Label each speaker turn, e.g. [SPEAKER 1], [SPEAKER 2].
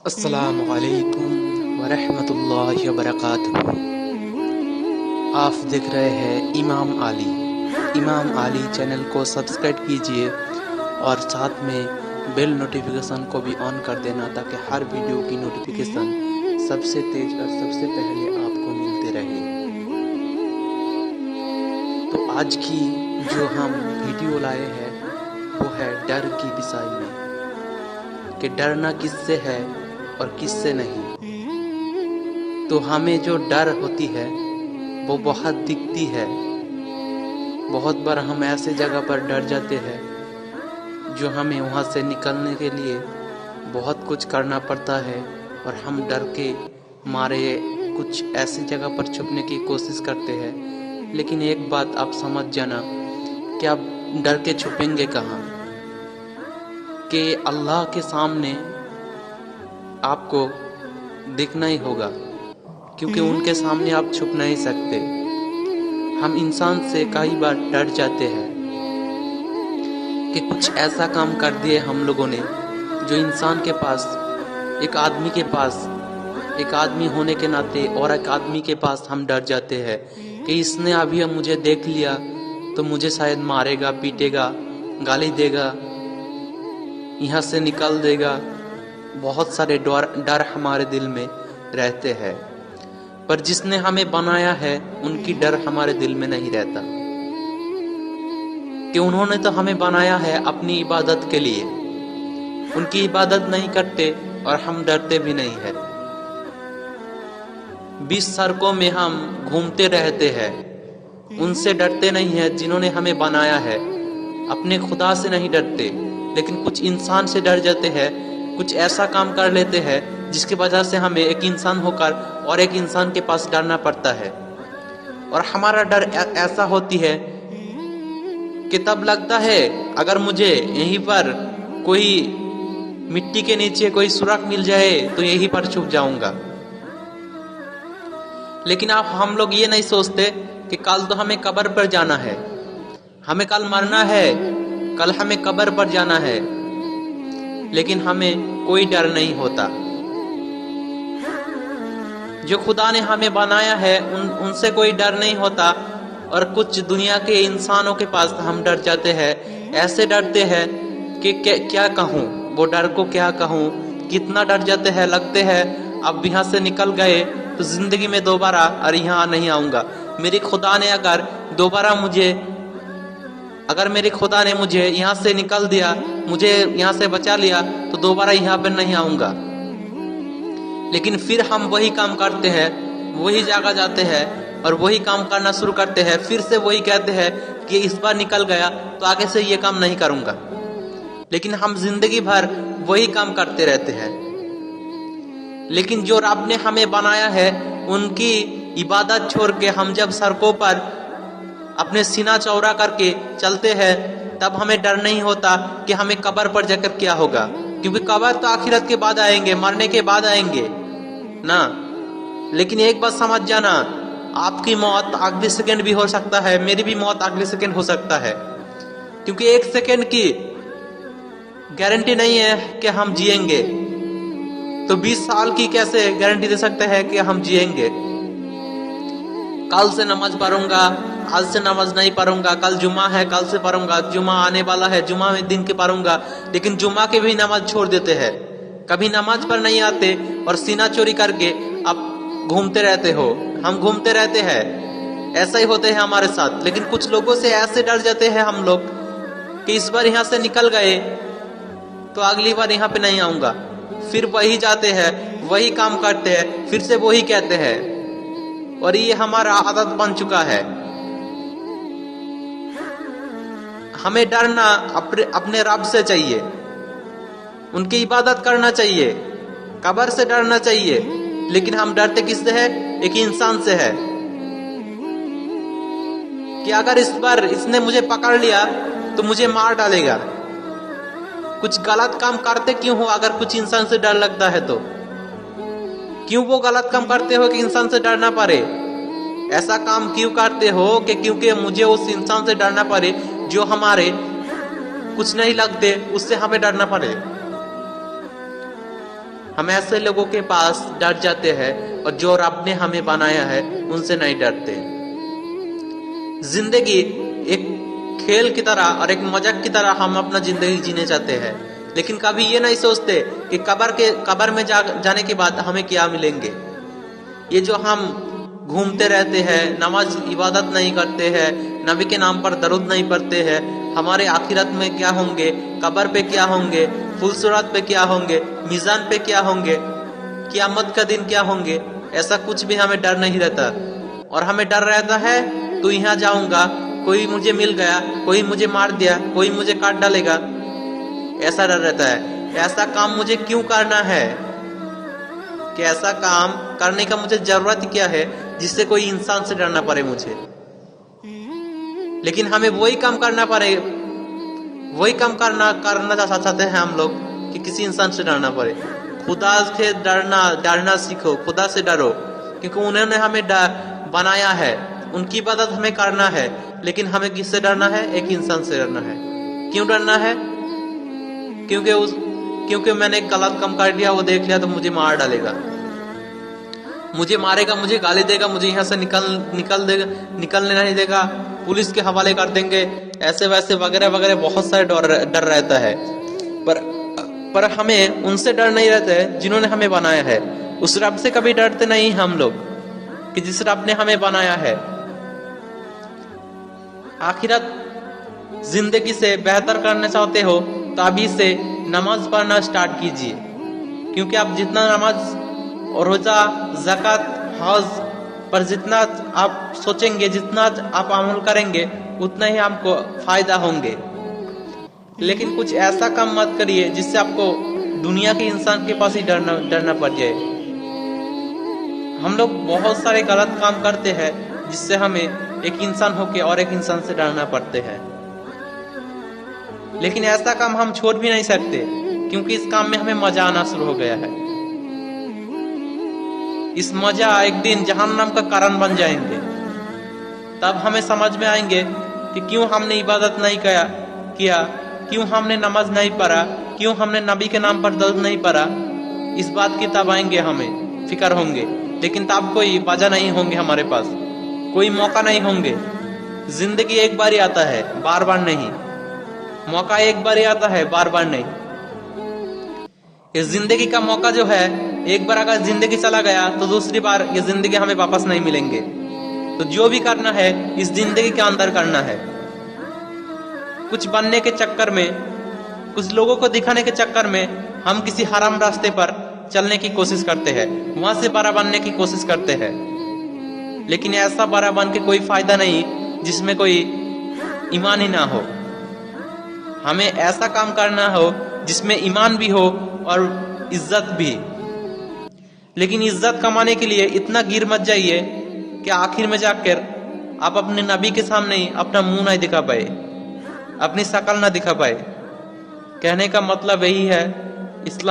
[SPEAKER 1] अस्सलामु अलैकुम वरहमतुल्लाहि वबरकातुहू। आप देख रहे हैं इमाम आली चैनल को सब्सक्राइब कीजिए और साथ में बेल नोटिफिकेशन को भी ऑन कर देना ताकि हर वीडियो की नोटिफिकेशन सबसे तेज और सबसे पहले आपको मिलते रहे। तो आज की जो हम वीडियो लाए हैं वो है डर की विषय में कि डरना किससे है और किससे नहीं। तो हमें जो डर होती है वो बहुत दिखती है। बहुत बार हम ऐसे जगह पर डर जाते हैं जो हमें वहाँ से निकलने के लिए बहुत कुछ करना पड़ता है और हम डर के मारे कुछ ऐसी जगह पर छुपने की कोशिश करते हैं। लेकिन एक बात आप समझ जाना कि आप डर के छुपेंगे कहाँ, कि अल्लाह के सामने आपको दिखना ही होगा, क्योंकि उनके सामने आप छुप नहीं सकते। हम इंसान से कई बार डर जाते हैं कि कुछ ऐसा काम कर दिए हम लोगों ने जो इंसान के पास, एक आदमी होने के नाते और एक आदमी के पास हम डर जाते हैं कि इसने अभी मुझे देख लिया तो मुझे शायद मारेगा, पीटेगा, गाली देगा, यहाँ से निकाल देगा। बहुत सारे डर हमारे दिल में रहते हैं, पर जिसने हमें बनाया है उनकी डर हमारे दिल में नहीं रहता, कि उन्होंने तो हमें बनाया है अपनी इबादत के लिए। उनकी इबादत नहीं करते और हम डरते भी नहीं है। 20 सड़कों में हम घूमते रहते हैं, उनसे डरते नहीं है जिन्होंने हमें बनाया है। अपने खुदा से नहीं डरते, लेकिन कुछ इंसान से डर जाते हैं। कुछ ऐसा काम कर लेते हैं जिसकी वजह से हमें एक इंसान होकर और एक इंसान के पास डरना पड़ता है। और हमारा डर ऐसा होती है कि तब लगता है अगर मुझे यहीं पर कोई मिट्टी के नीचे कोई सुराख मिल जाए तो यहीं पर छुप जाऊंगा। लेकिन अब हम लोग ये नहीं सोचते कि कल तो हमें कब्र पर जाना है, हमें कल मरना है, कल हमें कब्र पर जाना है। लेकिन हमें कोई डर नहीं होता। जो खुदा ने हमें बनाया है उनसे कोई डर नहीं होता। और कुछ दुनिया के इंसानों के पास हम डर जाते हैं। ऐसे डरते हैं कि क्या कहूँ, वो डर को क्या कहूँ, कितना डर जाते हैं। लगते हैं अब यहाँ से निकल गए तो जिंदगी में दोबारा और यहाँ नहीं आऊँगा। मेरे खुदा ने मुझे यहाँ से निकल दिया, मुझे यहाँ से बचा लिया तो दोबारा यहाँ पर नहीं आऊँगा। लेकिन फिर हम वही काम करते हैं, वही जगह जाते हैं और वही काम करना शुरू करते हैं। फिर से वही कहते हैं कि इस बार निकल गया तो आगे से ये काम नहीं करूँगा। लेकिन हम जिंदगी भर वही काम करते रहते हैं। लेकिन जो रब ने हमें बनाया है उनकी इबादत छोड़ के हम जब सड़कों पर अपने सीना चौड़ा करके चलते हैं तब हमें डर नहीं होता कि हमें कब्र पर जाकर क्या होगा, क्योंकि कब्र तो आखिरत के बाद आएंगे, मरने के बाद आएंगे ना। लेकिन एक बात समझ जाना, आपकी मौत अगले सेकंड भी हो सकता है, मेरी भी मौत अगले सेकंड हो सकता है, क्योंकि एक सेकंड की गारंटी नहीं है कि हम जिएंगे। तो 20 साल की कैसे गारंटी दे सकते हैं कि हम जिएंगे। कल से नमाज पढ़ूंगा, आज से नमाज नहीं पढ़ूंगा, कल जुमा है कल से पढ़ूंगा, जुमा आने वाला है जुमा में दिन के पढ़ूंगा। लेकिन जुमा के भी नमाज छोड़ देते हैं, कभी नमाज पर नहीं आते और सीना चोरी करके आप घूमते रहते हो। हम घूमते रहते हैं, ऐसा ही होते हैं हमारे साथ। लेकिन कुछ लोगों से ऐसे डर जाते हैं हम लोग कि इस बार यहाँ से निकल गए तो अगली बार यहाँ पे नहीं आऊंगा। फिर वही जाते हैं, वही काम करते हैं, फिर से वही कहते हैं, और ये हमारा आदत बन चुका है। हमें डरना अपने रब से चाहिए, उनकी इबादत करना चाहिए, कब्र से डरना चाहिए। लेकिन हम डरते किससे है? एक इंसान से है कि अगर इस बार इसने मुझे पकड़ लिया तो मुझे मार डालेगा। कुछ गलत काम करते क्यों हो? अगर कुछ इंसान से डर लगता है तो क्यों वो गलत काम करते हो कि इंसान से डरना पड़े? ऐसा काम क्यों करते हो कि क्योंकि मुझे उस इंसान से डरना पड़े जो हमारे कुछ नहीं लगते, उससे हमें डरना पड़े। हम ऐसे लोगों के पास डर जाते हैं और जो रब ने हमें बनाया है उनसे नहीं डरते। जिंदगी एक खेल की तरह और एक मजाक की तरह हम अपना जिंदगी जीने चाहते हैं, लेकिन कभी ये नहीं सोचते कि कब्र में जाने के बाद हमें क्या मिलेंगे। ये जो हम घूमते रहते हैं, नमाज इबादत नहीं करते हैं, नबी के नाम पर दरूद नहीं पढ़ते हैं, हमारे आखिरत में क्या होंगे, कब्र पे क्या होंगे, फुलसुरात पे क्या होंगे, मीजान पे क्या होंगे, क़यामत का दिन क्या होंगे, ऐसा कुछ भी हमें डर नहीं रहता। और हमें डर रहता है तो यहाँ जाऊंगा, कोई मुझे मिल गया, कोई मुझे मार दिया, कोई मुझे काट डालेगा, ऐसा डर रहता है। ऐसा काम मुझे क्यों करना है, कि ऐसा काम करने का मुझे जरूरत क्या है जिससे कोई इंसान से डरना पड़े मुझे। लेकिन हमें वही काम करना पड़े, वही काम करना चाहते हैं हम लोग कि किसी इंसान से डरना पड़े। खुदा से डरना सीखो, खुदा से डरो, क्योंकि उन्होंने हमें बनाया है, उनकी इबादत हमें करना है। लेकिन हमें किससे डरना है, एक इंसान से डरना है। क्यों डरना है, क्योंकि मैंने एक गलत काम कर लिया, वो देख लिया तो मुझे मार डालेगा, मुझे मारेगा, मुझे गाली देगा, मुझे यहाँ से निकलने नहीं देगा, पुलिस के हवाले कर देंगे, ऐसे वैसे वगैरह वगैरह बहुत सारे डर रहता है। पर हमें उनसे डर नहीं रहता है जिन्होंने हमें बनाया है। उस रब से कभी डरते नहीं हम लोग कि जिस रब ने हमें बनाया है। आखिरत जिंदगी से बेहतर करना चाहते हो तो अभी से नमाज पढ़ना स्टार्ट कीजिए, क्योंकि आप जितना नमाज और रोजा, ज़कात, हज पर जितना आप सोचेंगे, जितना आप अमल करेंगे, उतना ही आपको फायदा होंगे। लेकिन कुछ ऐसा काम मत करिए जिससे आपको दुनिया के इंसान के पास ही डरना पड़ जाए। हम लोग बहुत सारे गलत काम करते हैं जिससे हमें एक इंसान होके और एक इंसान से डरना पड़ते हैं। लेकिन ऐसा काम हम छोड़ भी नहीं सकते, क्योंकि इस काम में हमें मजा आना शुरू हो गया है। इस मजा एक दिन जहन्नम का कारण बन जाएंगे। तब हमें समझ में आएंगे कि क्यों हमने इबादत नहीं किया, क्यों हमने नमाज नहीं पढ़ा, क्यों हमने नबी के नाम पर दरूद नहीं पढ़ा। इस बात की तब आएंगे, हमें फिक्र होंगे। लेकिन तब कोई वजह नहीं होंगे हमारे पास, कोई मौका नहीं होंगे। जिंदगी एक बार ही आता है, बार बार नहीं। मौका एक बार ही आता है, बार बार नहीं। इस जिंदगी का मौका जो है, एक बार अगर जिंदगी चला गया तो दूसरी बार ये जिंदगी हमें वापस नहीं मिलेंगे। तो जो भी करना है इस जिंदगी के अंदर करना है। कुछ बनने के चक्कर में, कुछ लोगों को दिखाने के चक्कर में हम किसी हराम रास्ते पर चलने की कोशिश करते हैं, वहां से बड़ा बनने की कोशिश करते हैं। लेकिन ऐसा बड़ा बन के कोई फायदा नहीं जिसमें कोई ईमान ही ना हो। हमें ऐसा काम करना हो जिसमें ईमान भी हो और इज्जत भी। लेकिन इज्जत कमाने के लिए इतना गिर मत जाइए कि आखिर में जाकर आप अपने नबी के सामने ही अपना मुंह नहीं दिखा पाए, अपनी शक्ल ना दिखा पाए। कहने का मतलब यही है, इस्लाम